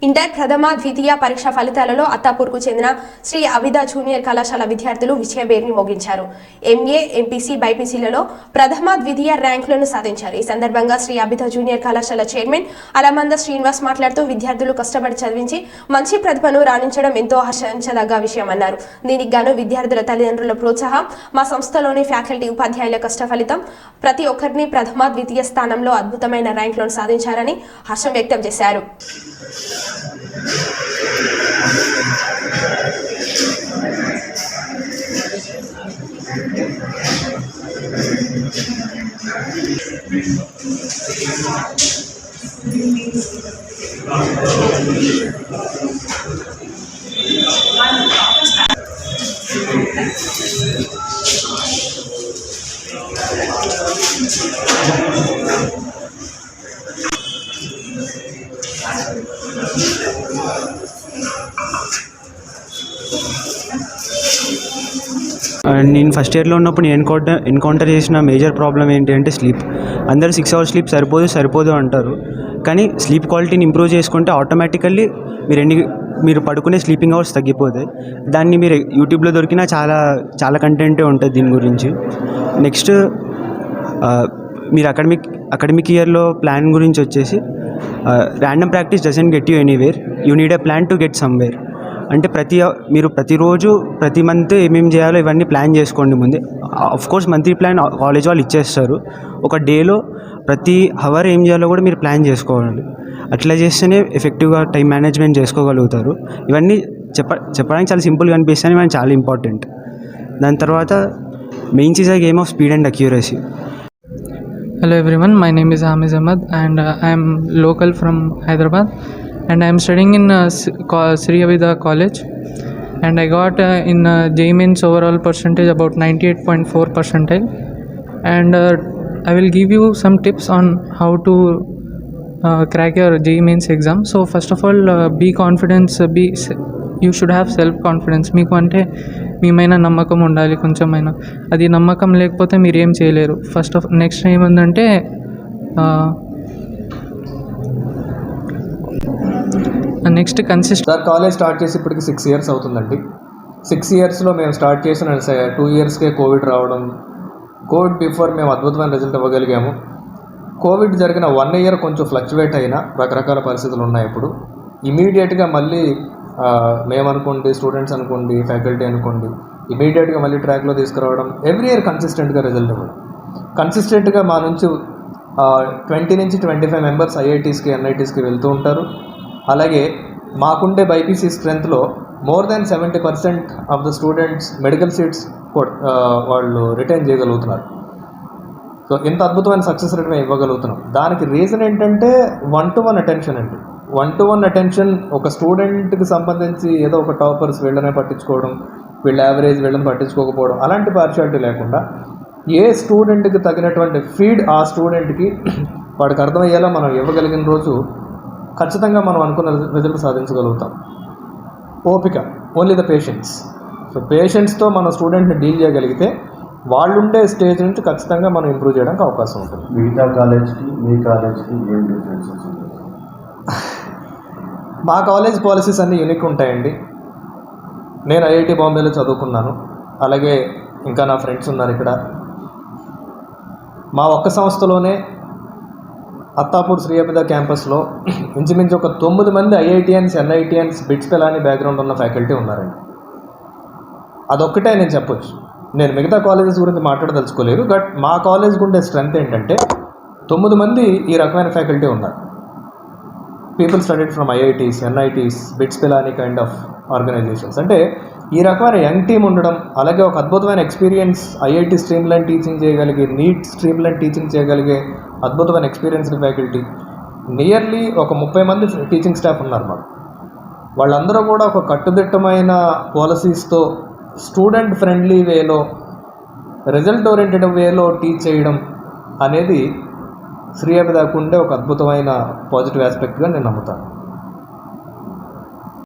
Inter ప్రథమ ద్వితీయ పరీక్ష ఫలితాలలో అత్తాపూర్కు చెందిన శ్రీ అవిద జూనియర్ కళాశాల విద్యార్థులు విజయబేరిని మోగించారు. ఎంఏ, ఎంపీసీ, బైపీసీలలో ప్రథమ ద్వితీయ ర్యాంకులను సాధించారు. ఈ సందర్భంగా శ్రీ అవిద జూనియర్ కళాశాల చైర్మన్ అలమంద శ్రీనివాస్ మాట్లాడుతూ విద్యార్థులు కష్టపడి చదివించి మంచి ప్రతిభను రాణించడం ఎంతో హర్షించదగ్గ విషయమన్నారు. దీనికి గాను విద్యార్థుల తల్లిదండ్రుల ప్రోత్సాహం, మా సంస్థలోని ఫ్యాకల్టీ ఉపాధ్యాయుల కష్ట ఫలితం ప్రతి ఒక్కరిని ప్రథమ ద్వితీయ స్థానంలో అద్భుతమైన ర్యాంకులను సాధించారని హర్షం వ్యక్తం చేశారు. నేను ఫస్ట్ ఇయర్లో ఉన్నప్పుడు నేను ఎన్కౌంటర్ చేసిన మేజర్ ప్రాబ్లం ఏంటి అంటే స్లీప్. అందరూ 6 hours స్లీప్ సరిపోదు అంటారు. కానీ స్లీప్ క్వాలిటీని ఇంప్రూవ్ చేసుకుంటే ఆటోమేటికల్లీ మీరు పడుకునే స్లీపింగ్ అవర్స్ తగ్గిపోతాయి. దాన్ని మీరు యూట్యూబ్లో దొరికినా చాలా కంటెంటే ఉంటుంది దీని గురించి. నెక్స్ట్ మీరు అకాడమిక్ ఇయర్లో ప్లాన్ గురించి వచ్చేసి random practice doesn't get you anywhere, you need a plan to get somewhere. అంటే మీరు ప్రతిరోజు ప్రతి మంత్ ఏమేమి చేయాలో ఇవన్నీ ప్లాన్ చేసుకోండి ముందే. కోర్స్ మంత్లీ ప్లాన్ కాలేజ్ వాళ్ళు ఇచ్చేస్తారు. ఒక డేలో ప్రతి అవర్ ఏం చేయాలో కూడా మీరు ప్లాన్ చేసుకోవాలి. అట్లా చేస్తేనే ఎఫెక్టివ్గా టైం మేనేజ్మెంట్ చేసుకోగలుగుతారు. ఇవన్నీ చెప్పడానికి చాలా సింపుల్గా అనిపిస్తాయి, ఇవన్నీ చాలా ఇంపార్టెంట్. దాని తర్వాత mains is a game of speed and accuracy. Hello everyone, my name is Hamiz Ahmad and I am local from Hyderabad and I am studying in Sri Avida College and I got in JEE Mains overall percentage about 98.4 percentile and I will give you some tips on how to crack your JEE Mains exam. So first of all, be confident, you should have self confidence. మీకు అంటే మీమైన నమ్మకం ఉండాలి కొంచెమైనా. అది నమ్మకం లేకపోతే మీరు ఏం చేయలేరు. నెక్స్ట్ ఏముందంటే నెక్స్ట్ కన్సిస్టెంట్. కాలేజ్ స్టార్ట్ చేసి ఇప్పటికి 6 years అవుతుందండి. 6 yearsలో మేము స్టార్ట్ చేసిన 2 yearsకే కోవిడ్ రావడం. కోవిడ్ బిఫోర్ మేము అద్భుతమైన రిజల్ట్ ఇవ్వగలిగాము. కోవిడ్ జరిగిన 1 year కొంచెం ఫ్లక్చువేట్ అయినా రకరకాల పరిస్థితులు ఉన్నాయి. ఇప్పుడు ఇమీడియట్గా మళ్ళీ మేమనుకోండి, స్టూడెంట్స్ అనుకోండి, ఫ్యాకల్టీ అనుకోండి, ఇమీడియట్గా మళ్ళీ ట్రాక్లో తీసుకురావడం, ఎవ్రీ ఇయర్ కన్సిస్టెంట్గా రిజల్ట్ ఇవ్వడం. కన్సిస్టెంట్గా మా నుంచి 20 నుంచి 25 మెంబర్స్ ఐఐటీస్కి, ఎన్ఐటీస్కి వెళ్తూ ఉంటారు. అలాగే మాకుండే బైపీసీ స్ట్రెంత్లో more than 70% of the students medical seats వాళ్ళు రిటైన్ చేయగలుగుతున్నారు. సో ఇంత అద్భుతమైన సక్సెస్ రేట్ మేము ఇవ్వగలుగుతున్నాం. దానికి రీజన్ ఏంటంటే 1-to-1 అటెన్షన్ అండి. 1-to-1 attention. ఒక స్టూడెంట్కి సంబంధించి ఏదో ఒక టాపర్స్ వీళ్ళనే పట్టించుకోవడం, వీళ్ళ యావరేజ్ వీళ్ళని పట్టించుకోకపోవడం, అలాంటి పార్షియాలిటీ లేకుండా ఏ స్టూడెంట్కి తగినటువంటి ఫీడ్ ఆ స్టూడెంట్కి వాడికి అర్థమయ్యేలా మనం ఇవ్వగలిగిన రోజు ఖచ్చితంగా మనం అనుకున్న రిజల్ట్ సాధించగలుగుతాం. ఓపిక, ఓన్లీ ద పేషెన్స్. సో పేషెన్స్తో మన స్టూడెంట్ని డీల్ చేయగలిగితే వాళ్ళుండే స్టేజ్ నుంచి ఖచ్చితంగా మనం ఇంప్రూవ్ చేయడానికి అవకాశం ఉంటుంది. మిగతా కాలేజ్కి మీ కాలేజ్కి ఏం డిఫరెన్సెస్? మా కాలేజ్ పాలసీస్ అన్నీ యూనిక్ ఉంటాయండి. నేను ఐఐటి బాంబేలో చదువుకున్నాను. అలాగే ఇంకా నా ఫ్రెండ్స్ ఉన్నారు ఇక్కడ. మా ఒక్క సంస్థలోనే అత్తాపూర్ శ్రీ అవిద క్యాంపస్లో ఇంచుమించు ఒక 9 మంది ఐఐటియన్స్, ఎన్ఐటియన్స్, బిట్స్ పిలాని బ్యాక్గ్రౌండ్ ఉన్న ఫ్యాకల్టీ ఉన్నారండి. అదొక్కటే నేను చెప్పొచ్చు. నేను మిగతా కాలేజెస్ గురించి మాట్లాడదలుచుకోలేదు. బట్ మా కాలేజ్కి ఉండే స్ట్రెంత్ ఏంటంటే 9 మంది ఈ రకమైన ఫ్యాకల్టీ ఉన్నారు. People studied from IITs, NITs, BITS Pilani kind of organizations. అంటే ఈ రకమైన యంగ్ టీమ్ ఉండడం, అలాగే ఒక అద్భుతమైన experience, IIT streamline teaching చేయగలిగే, నీట్ స్ట్రీమ్ లైన్ టీచింగ్ చేయగలిగే అద్భుతమైన ఎక్స్పీరియన్స్డ్ ఫ్యాకల్టీ. నియర్లీ ఒక 30 మంది టీచింగ్ స్టాఫ్ ఉన్నారు మాకు. వాళ్ళందరూ కూడా ఒక కట్టుదిట్టమైన పాలసీస్తో స్టూడెంట్ ఫ్రెండ్లీ వేలో, రిజల్ట్ ఓరియంటెడ్ వేలో టీచ్ చేయడం అనేది శ్రీ అవిదకు ఉండే ఒక అద్భుతమైన పాజిటివ్ ఆస్పెక్ట్గా నేను నమ్ముతాను.